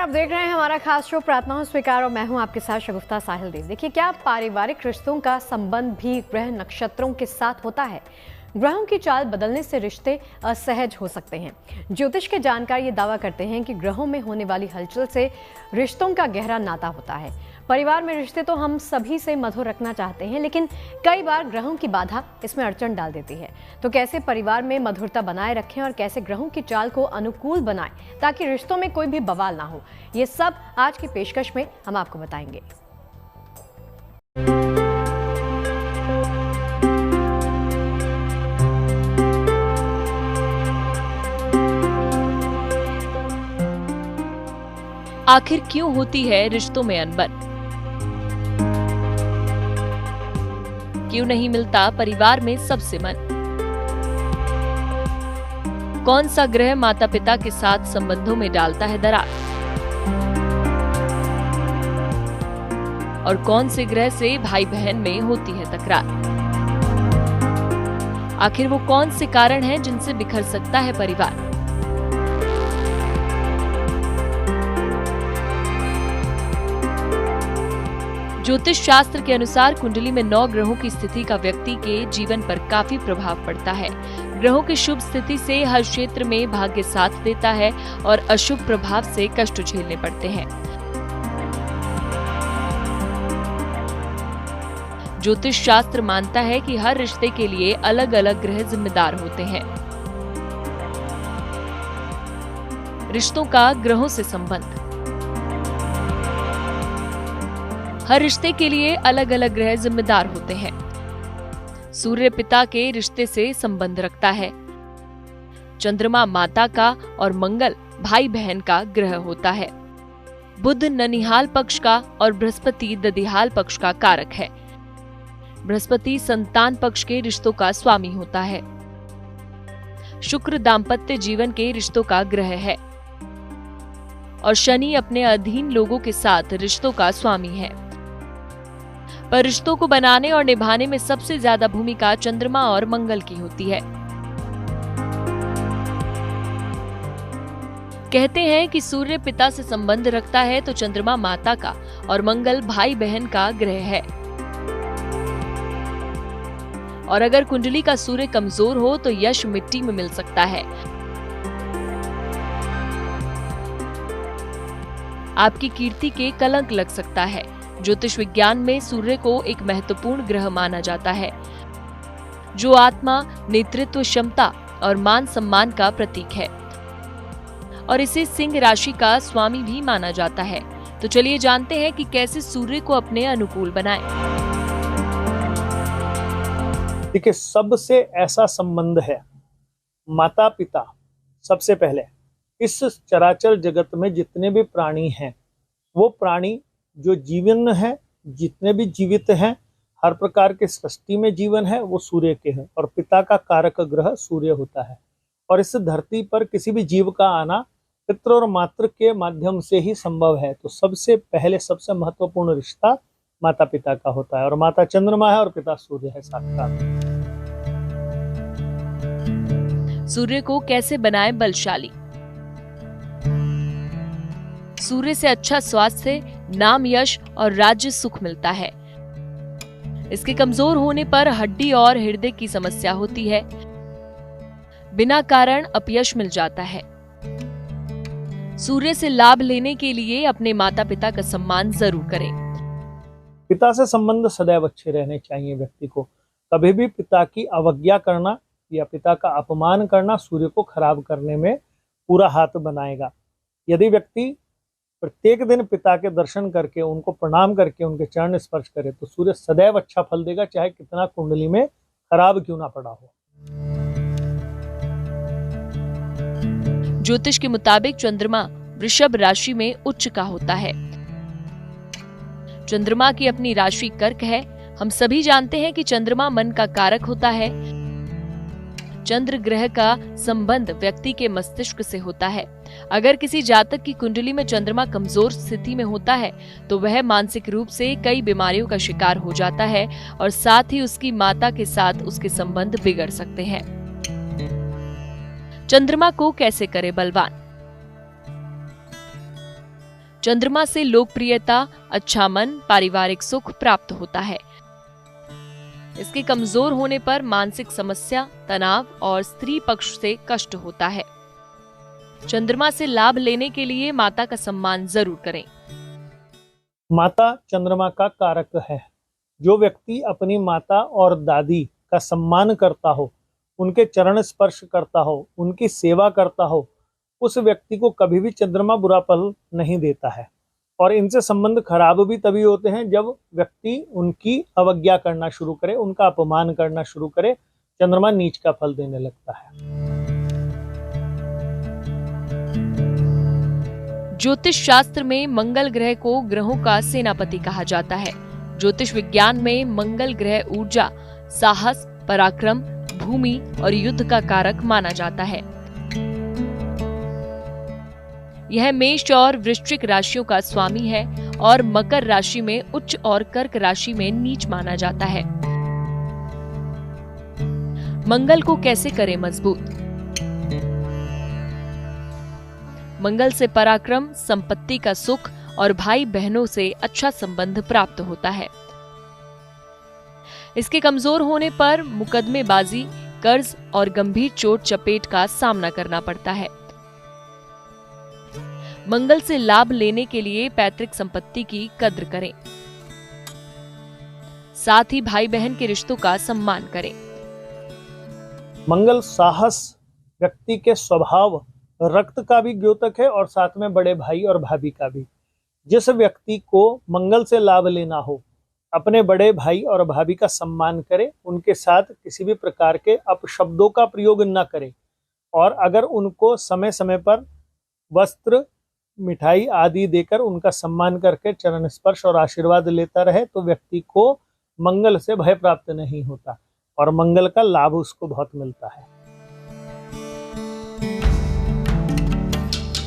आप देख रहे हैं हमारा खास शो प्रार्थनाओं स्वीकार और मैं हूं आपके साथ शगुफ्ता साहिल देव। देखिए, क्या पारिवारिक रिश्तों का संबंध भी ग्रह नक्षत्रों के साथ होता है? ग्रहों की चाल बदलने से रिश्ते असहज हो सकते हैं। ज्योतिष के जानकार ये दावा करते हैं कि ग्रहों में होने वाली हलचल से रिश्तों का गहरा नाता होता है। परिवार में रिश्ते तो हम सभी से मधुर रखना चाहते हैं, लेकिन कई बार ग्रहों की बाधा इसमें अड़चन डाल देती है। तो कैसे परिवार में मधुरता बनाए रखें और कैसे ग्रहों की चाल को अनुकूल बनाएं ताकि रिश्तों में कोई भी बवाल ना हो, ये सब आज की पेशकश में हम आपको बताएंगे। आखिर क्यों होती है रिश्तों में अनबन? क्यों नहीं मिलता परिवार में सबसे मन? कौन सा ग्रह माता पिता के साथ संबंधों में डालता है दरार? और कौन से ग्रह से भाई बहन में होती है तकरार? आखिर वो कौन से कारण हैं जिनसे बिखर सकता है परिवार? ज्योतिष शास्त्र के अनुसार कुंडली में 9 ग्रहों की स्थिति का व्यक्ति के जीवन पर काफी प्रभाव पड़ता है। ग्रहों की शुभ स्थिति से हर क्षेत्र में भाग्य साथ देता है और अशुभ प्रभाव से कष्ट झेलने पड़ते हैं। ज्योतिष शास्त्र मानता है कि हर रिश्ते के लिए अलग अलग ग्रह जिम्मेदार होते हैं। रिश्तों का ग्रहों से संबंध। हर रिश्ते के लिए अलग अलग ग्रह जिम्मेदार होते हैं। सूर्य पिता के रिश्ते से संबंध रखता है, चंद्रमा माता का और मंगल भाई बहन का ग्रह होता है। बुध ननिहाल पक्ष का और बृहस्पति ददिहाल पक्ष का कारक है। बृहस्पति संतान पक्ष के रिश्तों का स्वामी होता है। शुक्र दाम्पत्य जीवन के रिश्तों का ग्रह है और शनि अपने अधीन लोगों के साथ रिश्तों का स्वामी है। पर रिश्तों को बनाने और निभाने में सबसे ज्यादा भूमिका चंद्रमा और मंगल की होती है। कहते हैं कि सूर्य पिता से संबंध रखता है तो चंद्रमा माता का और मंगल भाई बहन का ग्रह है। और अगर कुंडली का सूर्य कमजोर हो तो यश मिट्टी में मिल सकता है। आपकी कीर्ति के कलंक लग सकता है। ज्योतिष विज्ञान में सूर्य को एक महत्वपूर्ण ग्रह माना जाता है, जो आत्मा, नेतृत्व क्षमता और मान सम्मान का प्रतीक है और इसे सिंह राशि का स्वामी भी माना जाता है। तो चलिए जानते हैं कि कैसे सूर्य को अपने अनुकूल बनाएं। देखिए, सबसे ऐसा संबंध है माता पिता। सबसे पहले इस चराचर जगत में जितने भी प्राणी हैं, वो प्राणी जो जीवन है, जितने भी जीवित हैं, हर प्रकार के सृष्टि में जीवन है, वो सूर्य के हैं और पिता का कारक ग्रह सूर्य होता है। और इस धरती पर किसी भी जीव का आना पितृ और मातृ के माध्यम से ही संभव है। तो सबसे पहले सबसे महत्वपूर्ण रिश्ता माता पिता का होता है और माता चंद्रमा है और पिता सूर्य है साक्षात। सूर्य को कैसे बनाए बलशाली? सूर्य से अच्छा स्वास्थ्य, नाम, यश और राज्य सुख मिलता है। इसके कमजोर होने पर हड्डी और हृदय की समस्या होती है। बिना कारण अपयश मिल जाता है। सूर्य से लाभ लेने के लिए अपने माता पिता का सम्मान जरूर करें। पिता से संबंध सदैव अच्छे रहने चाहिए व्यक्ति को। कभी भी पिता की अवज्ञा करना या पिता का अपमान करना सूर्य को खराब करने में पूरा हाथ बनाएगा। यदि व्यक्ति प्रत्येक दिन पिता के दर्शन करके, उनको प्रणाम करके उनके चरण स्पर्श करे तो सूर्य सदैव अच्छा फल देगा, चाहे कितना कुंडली में खराब क्यों ना पड़ा हो। ज्योतिष के मुताबिक चंद्रमा वृषभ राशि में उच्च का होता है। चंद्रमा की अपनी राशि कर्क है। हम सभी जानते हैं कि चंद्रमा मन का कारक होता है। चंद्र ग्रह का संबंध व्यक्ति के मस्तिष्क से होता है। अगर किसी जातक की कुंडली में चंद्रमा कमजोर स्थिति में होता है तो वह मानसिक रूप से कई बीमारियों का शिकार हो जाता है और साथ ही उसकी माता के साथ उसके संबंध बिगड़ सकते हैं। चंद्रमा को कैसे करे बलवान? चंद्रमा से लोकप्रियता, अच्छा मन, पारिवारिक सुख प्राप्त होता है। इसके कमजोर होने पर मानसिक समस्या, तनाव और स्त्री पक्ष से कष्ट होता है। चंद्रमा से लाभ लेने के लिए माता का सम्मान जरूर करें। माता चंद्रमा का कारक है। जो व्यक्ति अपनी माता और दादी का सम्मान करता हो, उनके चरण स्पर्श करता हो, उनकी सेवा करता हो, उस व्यक्ति को कभी भी चंद्रमा बुरा फल नहीं देता है। और इनसे संबंध खराब भी तभी होते हैं जब व्यक्ति उनकी अवज्ञा करना शुरू करे, उनका अपमान करना शुरू करे। चंद्रमा नीच का फल देने लगता है। ज्योतिष शास्त्र में मंगल ग्रह को ग्रहों का सेनापति कहा जाता है। ज्योतिष विज्ञान में मंगल ग्रह ऊर्जा, साहस, पराक्रम, भूमि और युद्ध का कारक माना जाता है। यह मेष और वृश्चिक राशियों का स्वामी है और मकर राशि में उच्च और कर्क राशि में नीच माना जाता है। मंगल को कैसे करें मजबूत? मंगल से पराक्रम, संपत्ति का सुख और भाई बहनों से अच्छा संबंध प्राप्त होता है। इसके कमजोर होने पर मुकदमेबाजी, कर्ज और गंभीर चोट चपेट का सामना करना पड़ता है। मंगल से लाभ लेने के लिए पैतृक संपत्ति की कद्र करें। साथ ही भाई बहन के रिश्तों का सम्मान करें। मंगल साहस, व्यक्ति के स्वभाव, रक्त का भी द्योतक है और साथ में बड़े भाई और भाभी का भी। जिस व्यक्ति को मंगल से लाभ लेना हो, अपने बड़े भाई और भाभी का सम्मान करे, उनके साथ किसी भी प्रकार के अपशब्दों का प्रयोग न करे और अगर उनको समय समय पर वस्त्र, मिठाई आदि देकर उनका सम्मान करके चरण स्पर्श और आशीर्वाद लेता रहे तो व्यक्ति को मंगल से भय प्राप्त नहीं होता और मंगल का लाभ उसको बहुत मिलता है।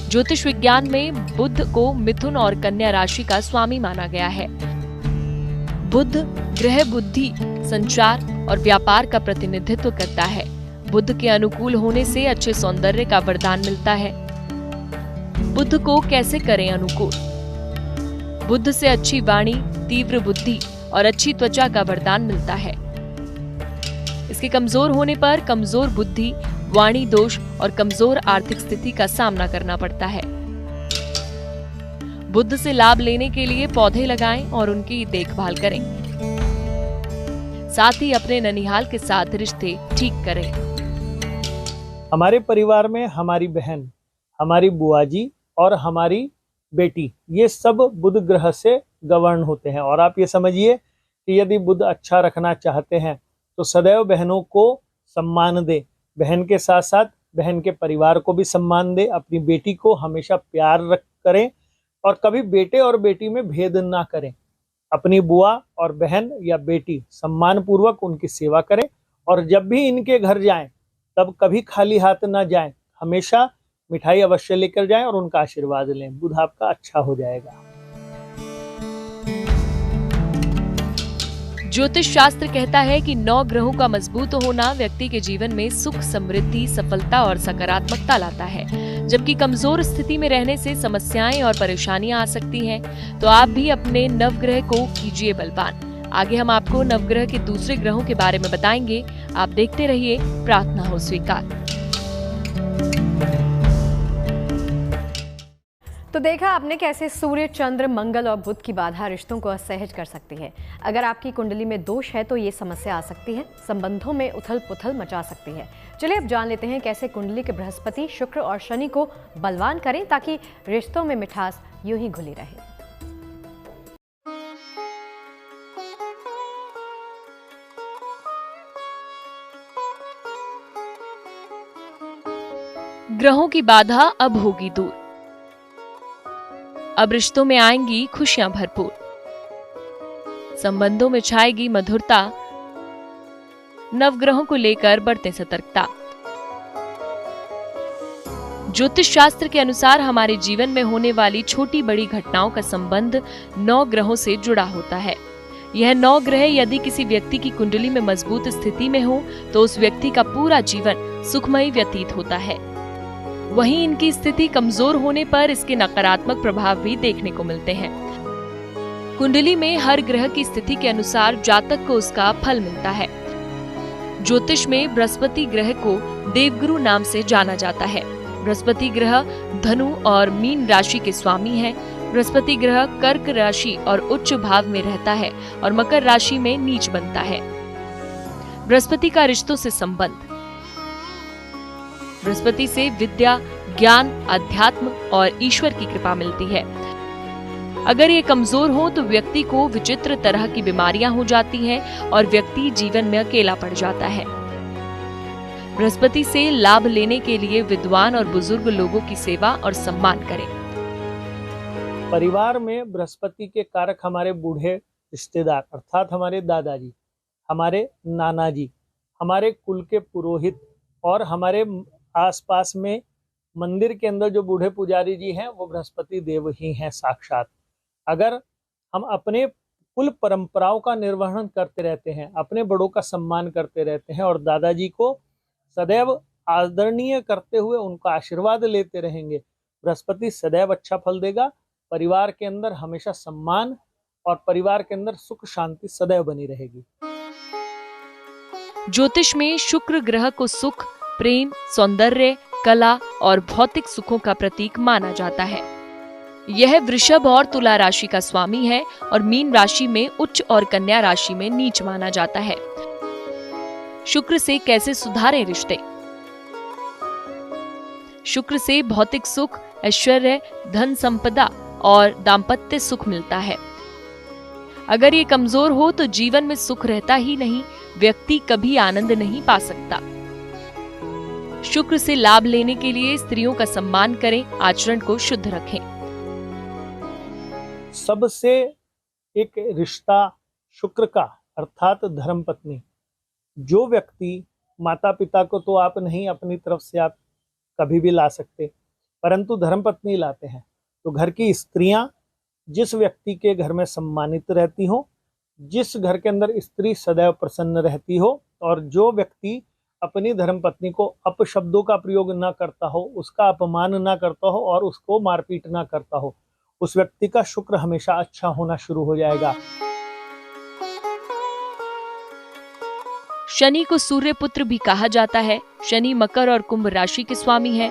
ज्योतिष विज्ञान में बुध को मिथुन और कन्या राशि का स्वामी माना गया है। बुध ग्रह बुद्धि, संचार और व्यापार का प्रतिनिधित्व करता है। बुध के अनुकूल होने से अच्छे सौंदर्य का वरदान मिलता है। बुध को कैसे करें अनुकूल? बुध से अच्छी वाणी, तीव्र बुद्धि और अच्छी त्वचा का वरदान मिलता है। इसके कमजोर होने पर कमजोर बुद्धि, वाणी दोष और कमजोर आर्थिक स्थिति का सामना करना पड़ता है। बुध से लाभ लेने के लिए पौधे लगाएं और उनकी देखभाल करें। साथ ही अपने ननिहाल के साथ रिश्ते ठीक करें। हमारे परिवार में हमारी बहन, हमारी बुआ जी और हमारी बेटी, ये सब बुध ग्रह से गवर्न होते हैं। और आप ये समझिए कि यदि बुध अच्छा रखना चाहते हैं तो सदैव बहनों को सम्मान दे, बहन के साथ साथ बहन के परिवार को भी सम्मान दे, अपनी बेटी को हमेशा प्यार करें और कभी बेटे और बेटी में भेद ना करें। अपनी बुआ और बहन या बेटी सम्मान पूर्वक उनकी सेवा करें और जब भी इनके घर जाएं तब कभी खाली हाथ ना जाएं, हमेशा मिठाई अवश्य लेकर जाएं और उनका आशीर्वाद लें। बुध आपका अच्छा हो जाएगा। ज्योतिष शास्त्र कहता है कि 9 ग्रहों का मजबूत होना व्यक्ति के जीवन में सुख, समृद्धि, सफलता और सकारात्मकता लाता है। जबकि कमजोर स्थिति में रहने से समस्याएं और परेशानियां आ सकती हैं। तो आप भी अपने नवग्रह को कीजिए बलवान। आगे हम आपको नवग्रह के दूसरे ग्रहों के बारे में बताएंगे। आप देखते रहिए प्रार्थना हो स्वीकार। तो देखा आपने कैसे सूर्य, चंद्र, मंगल और बुध की बाधा रिश्तों को असहज कर सकती है। अगर आपकी कुंडली में दोष है तो ये समस्या आ सकती है, संबंधों में उथल पुथल मचा सकती है। चलिए अब जान लेते हैं कैसे कुंडली के बृहस्पति, शुक्र और शनि को बलवान करें ताकि रिश्तों में मिठास यूं ही घुली रहे। ग्रहों की बाधा अब होगी दूर। अब रिश्तों में आएंगी खुशियां भरपूर। संबंधों में छाएगी मधुरता। नवग्रहों को लेकर बरतें सतर्कता। ज्योतिष शास्त्र के अनुसार हमारे जीवन में होने वाली छोटी बड़ी घटनाओं का संबंध 9 ग्रहों से जुड़ा होता है। यह 9 ग्रह यदि किसी व्यक्ति की कुंडली में मजबूत स्थिति में हो तो उस व्यक्ति का पूरा जीवन सुखमय व्यतीत होता है। वहीं इनकी स्थिति कमजोर होने पर इसके नकारात्मक प्रभाव भी देखने को मिलते हैं। कुंडली में हर ग्रह की स्थिति के अनुसार जातक को उसका फल मिलता है। ज्योतिष में बृहस्पति ग्रह को देवगुरु नाम से जाना जाता है। बृहस्पति ग्रह धनु और मीन राशि के स्वामी है। बृहस्पति ग्रह कर्क राशि और उच्च भाव में रहता है और मकर राशि में नीच बनता है। बृहस्पति का रिश्तों से संबंध। बृहस्पति से विद्या, ज्ञान, अध्यात्म और ईश्वर की कृपा मिलती है। अगर ये कमजोर हो तो व्यक्ति को विचित्र तरह की बीमारियां हो जाती हैं और व्यक्ति जीवन में अकेला पड़ जाता है। बृहस्पति से लाभ लेने के लिए विद्वान और बुजुर्ग लोगों की सेवा और सम्मान करें। परिवार में बृहस्पति के कारक हमारे बूढ़े रिश्तेदार अर्थात हमारे दादाजी, हमारे नाना जी, हमारे कुल के पुरोहित और हमारे आसपास में मंदिर के अंदर जो बूढ़े पुजारी जी हैं वो बृहस्पति देव ही हैं साक्षात। अगर हम अपने कुल परंपराओं का निर्वहन करते रहते हैं, अपने बड़ों का सम्मान करते रहते हैं और दादाजी को सदैव आदरणीय करते हुए उनका आशीर्वाद लेते रहेंगे, बृहस्पति सदैव अच्छा फल देगा। परिवार के अंदर हमेशा सम्मान और परिवार के अंदर सुख शांति सदैव बनी रहेगी। ज्योतिष में शुक्र ग्रह को सुख, प्रेम, सौंदर्य, कला और भौतिक सुखों का प्रतीक माना जाता है। यह वृषभ और तुला राशि का स्वामी है और मीन राशि में उच्च और कन्या राशि में नीच माना जाता है। शुक्र से कैसे सुधारें रिश्ते? शुक्र से भौतिक सुख, ऐश्वर्य, धन संपदा और दाम्पत्य सुख मिलता है। अगर ये कमजोर हो तो जीवन में सुख रहता ही नहीं, व्यक्ति कभी आनंद नहीं पा सकता। शुक्र से लाभ लेने के लिए स्त्रियों का सम्मान करें, आचरण को शुद्ध रखें। सबसे एक रिश्ता शुक्र का अर्थात धर्मपत्नी। जो व्यक्ति, माता पिता को तो आप नहीं अपनी तरफ से आप कभी भी ला सकते, परंतु धर्मपत्नी लाते हैं, तो घर की स्त्रियां जिस व्यक्ति के घर में सम्मानित रहती हो, जिस घर के अंदर स्त्री सदैव प्रसन्न रहती हो और जो व्यक्ति अपनी धर्मपत्नी को अपशब्दों का प्रयोग ना करता हो, उसका अपमान ना करता हो और उसको मारपीट ना करता हो, उस व्यक्ति का शुक्र हमेशा अच्छा होना शुरू हो जाएगा। शनि को सूर्य पुत्र भी कहा जाता है। शनि मकर और कुंभ राशि के स्वामी है।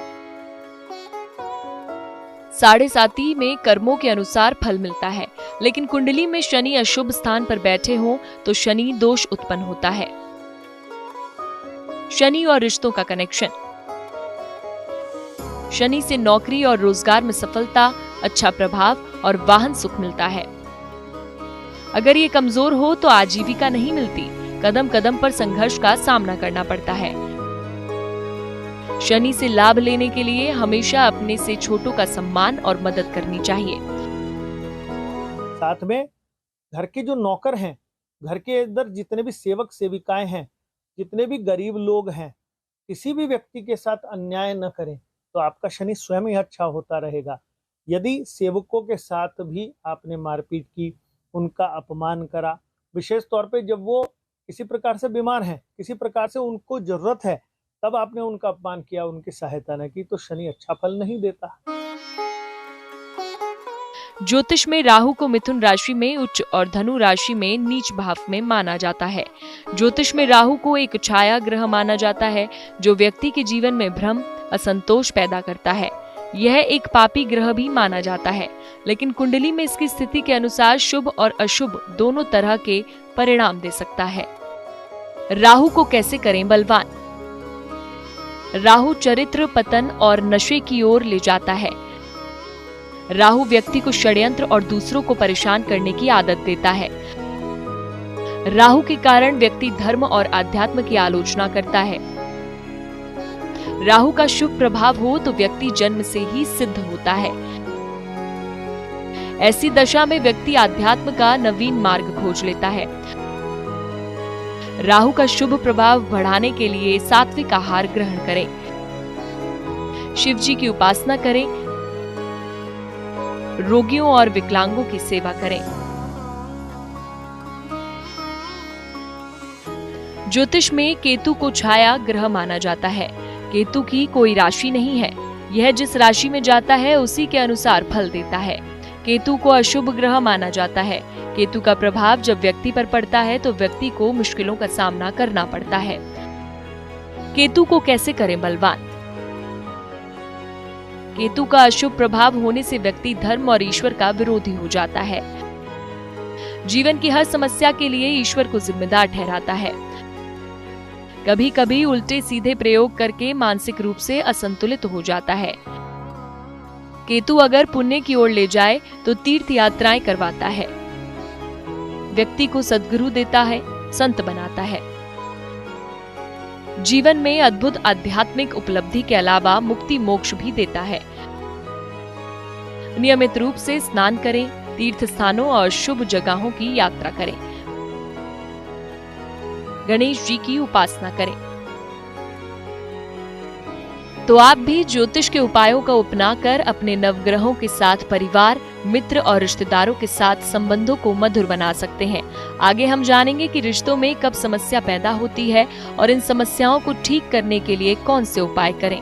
साढ़े साती में कर्मों के अनुसार फल मिलता है, लेकिन कुंडली में शनि अशुभ स्थान पर बैठे हों तो शनि दोष उत्पन्न होता है। शनि और रिश्तों का कनेक्शन। शनि से नौकरी और रोजगार में सफलता, अच्छा प्रभाव और वाहन सुख मिलता है। अगर ये कमजोर हो तो आजीविका नहीं मिलती, कदम कदम पर संघर्ष का सामना करना पड़ता है। शनि से लाभ लेने के लिए हमेशा अपने से छोटों का सम्मान और मदद करनी चाहिए। साथ में घर के जो नौकर हैं, घर के अंदर जितने भी सेवक सेविकाएं हैं, जितने भी गरीब लोग हैं, किसी भी व्यक्ति के साथ अन्याय न करें तो आपका शनि स्वयं ही अच्छा होता रहेगा। यदि सेवकों के साथ भी आपने मारपीट की, उनका अपमान करा, विशेष तौर पे जब वो किसी प्रकार से बीमार हैं, किसी प्रकार से उनको जरूरत है, तब आपने उनका अपमान किया, उनकी सहायता न की, तो शनि अच्छा फल नहीं देता। ज्योतिष में राहु को मिथुन राशि में उच्च और धनु राशि में नीच भाव में माना जाता है। ज्योतिष में राहु को एक छाया ग्रह माना जाता है जो व्यक्ति के जीवन में भ्रम, असंतोष पैदा करता है। यह एक पापी ग्रह भी माना जाता है, लेकिन कुंडली में इसकी स्थिति के अनुसार शुभ और अशुभ दोनों तरह के परिणाम दे सकता है। राहु को कैसे करें बलवान? राहु चरित्र पतन और नशे की ओर ले जाता है। राहु व्यक्ति को षड्यंत्र और दूसरों को परेशान करने की आदत देता है। राहु के कारण व्यक्ति धर्म और आध्यात्म की आलोचना करता है। राहु का शुभ प्रभाव हो तो व्यक्ति जन्म से ही सिद्ध होता है। ऐसी दशा में व्यक्ति आध्यात्म का नवीन मार्ग खोज लेता है। राहु का शुभ प्रभाव बढ़ाने के लिए सात्विक आहार ग्रहण करें, शिव जी की उपासना करें, रोगियों और विकलांगों की सेवा करें। ज्योतिष में केतु को छाया ग्रह माना जाता है। केतु की कोई राशि नहीं है। यह जिस राशि में जाता है उसी के अनुसार फल देता है। केतु को अशुभ ग्रह माना जाता है। केतु का प्रभाव जब व्यक्ति पर पड़ता है तो व्यक्ति को मुश्किलों का सामना करना पड़ता है। केतु को कैसे करें बलवान? केतु का अशुभ प्रभाव होने से व्यक्ति धर्म और ईश्वर का विरोधी हो जाता है। जीवन की हर समस्या के लिए ईश्वर को जिम्मेदार ठहराता है। कभी कभी उल्टे सीधे प्रयोग करके मानसिक रूप से असंतुलित हो जाता है। केतु अगर पुण्य की ओर ले जाए तो तीर्थ यात्राएं करवाता है, व्यक्ति को सद्गुरु देता है, संत बनाता है। जीवन में अद्भुत आध्यात्मिक उपलब्धि के अलावा मुक्ति मोक्ष भी देता है। नियमित रूप से स्नान करें, तीर्थ स्थानों और शुभ जगहों की यात्रा करें। गणेश जी की उपासना करें। तो आप भी ज्योतिष के उपायों का अपनाकर अपने नवग्रहों के साथ परिवार, मित्र और रिश्तेदारों के साथ संबंधों को मधुर बना सकते हैं। आगे हम जानेंगे कि रिश्तों में कब समस्या पैदा होती है और इन समस्याओं को ठीक करने के लिए कौन से उपाय करें।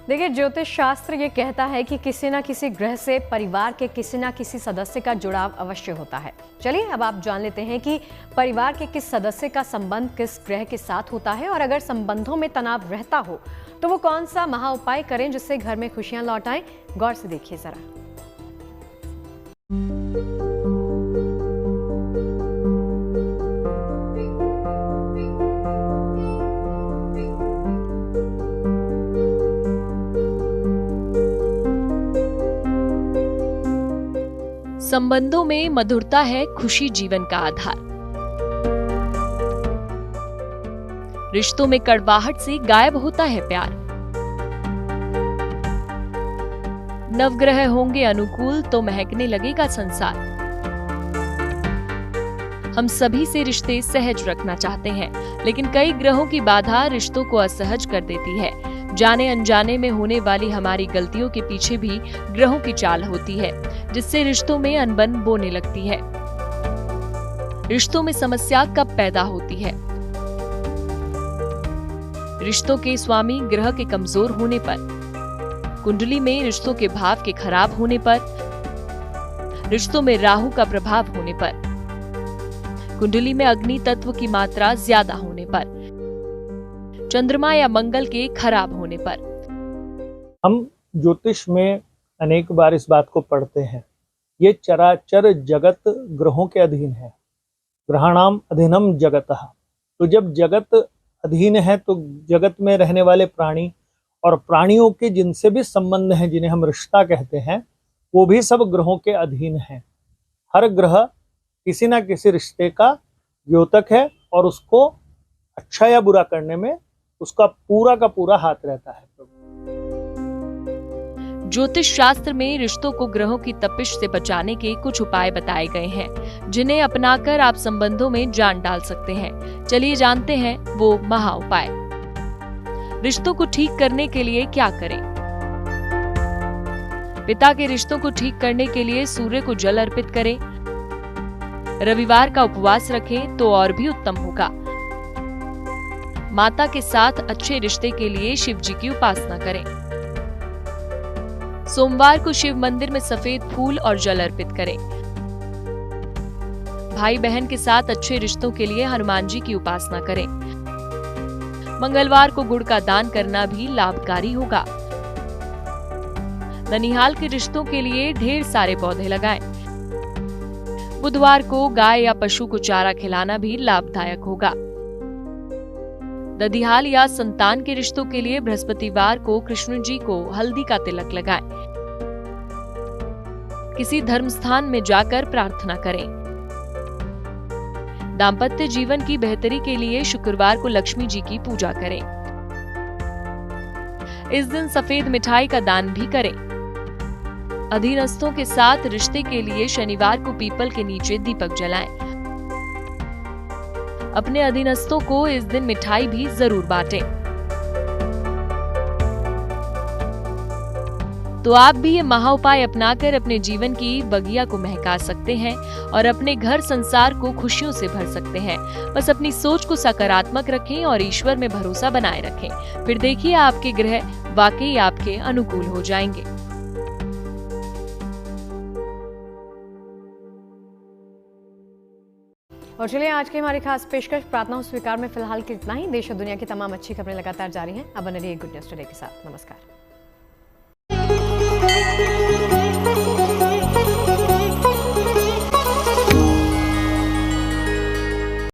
देखिए, ज्योतिष शास्त्र ये कहता है कि किसी न किसी ग्रह से परिवार के किसी न किसी सदस्य का जुड़ाव अवश्य होता है। चलिए अब आप जान लेते हैं कि परिवार के किस सदस्य का संबंध किस ग्रह के साथ होता है और अगर संबंधों में तनाव रहता हो तो वो कौन सा महा उपाय करें जिससे घर में खुशियां लौट आएं। गौर से देखिए जरा। संबंधों में मधुरता है खुशी जीवन का आधार। रिश्तों में कड़वाहट से गायब होता है प्यार। नवग्रह होंगे अनुकूल तो महकने लगेगा संसार। हम सभी से रिश्ते सहज रखना चाहते हैं, लेकिन कई ग्रहों की बाधा रिश्तों को असहज कर देती है। जाने अनजाने में होने वाली हमारी गलतियों के पीछे भी ग्रहों की चाल होती है, जिससे रिश्तों में अनबन बोने लगती है। रिश्तों में समस्या कब पैदा होती है? रिश्तों के स्वामी ग्रह के कमजोर होने पर, कुंडली में रिश्तों के भाव के खराब होने पर, रिश्तों में राहु का प्रभाव होने पर, कुंडली में अग्नि तत्व की मात्रा ज्यादा होने पर, चंद्रमा या मंगल के खराब होने पर। हम ज्योतिष में अनेक बार इस बात को पढ़ते हैं। ये चराचर जगत ग्रहों के अधीन है। ग्रहाणाम अधीनम जगतः। तो जब जगत अधीन है तो जगत में रहने वाले प्राणी और प्राणियों के जिनसे भी संबंध हैं, जिन्हें हम रिश्ता कहते हैं, वो भी सब ग्रहों के अधीन हैं। हर ग्रह किसी ना किसी रिश्ते का द्योतक है और उसको अच्छा या बुरा करने में उसका पूरा का पूरा हाथ रहता है। ज्योतिष शास्त्र में रिश्तों को ग्रहों की तपिश से बचाने के कुछ उपाय बताए गए हैं, जिन्हें अपनाकर आप संबंधों में जान डाल सकते हैं। चलिए जानते हैं वो महा उपाय। रिश्तों को ठीक करने के लिए क्या करें? पिता के रिश्तों को ठीक करने के लिए सूर्य को जल अर्पित करें। रविवार का उपवास रखें तो और भी उत्तम होगा। माता के साथ अच्छे रिश्ते के लिए शिव जी की उपासना करें। सोमवार को शिव मंदिर में सफेद फूल और जल अर्पित करें। भाई बहन के साथ अच्छे रिश्तों के लिए हनुमान जी की उपासना करें। मंगलवार को गुड़ का दान करना भी लाभकारी होगा। ननिहाल के रिश्तों के लिए ढेर सारे पौधे लगाएं। बुधवार को गाय या पशु को चारा खिलाना भी लाभदायक होगा। दधिहाल या संतान के रिश्तों के लिए बृहस्पतिवार को कृष्ण जी को हल्दी का तिलक लगाएं। किसी धर्म स्थान में जाकर प्रार्थना करें। दाम्पत्य जीवन की बेहतरी के लिए शुक्रवार को लक्ष्मी जी की पूजा करें। इस दिन सफेद मिठाई का दान भी करें। अधीनस्थों के साथ रिश्ते के लिए शनिवार को पीपल के नीचे दीपक जलाएं। अपने अधीनस्थों को इस दिन मिठाई भी जरूर बांटें। तो आप भी ये महा उपाय अपनाकर अपने जीवन की बगिया को महका सकते हैं और अपने घर संसार को खुशियों से भर सकते हैं। बस अपनी सोच को सकारात्मक रखें और ईश्वर में भरोसा बनाए रखें। फिर देखिए आपके ग्रह वाकई आपके अनुकूल हो जाएंगे। और चलिए आज की हमारी खास पेशकश प्रार्थना स्वीकार में फिलहाल के इतना ही। देश और दुनिया की तमाम अच्छी खबरें लगातार जारी हैं। अब बने रहिए गुड न्यूज टुडे के साथ। नमस्कार।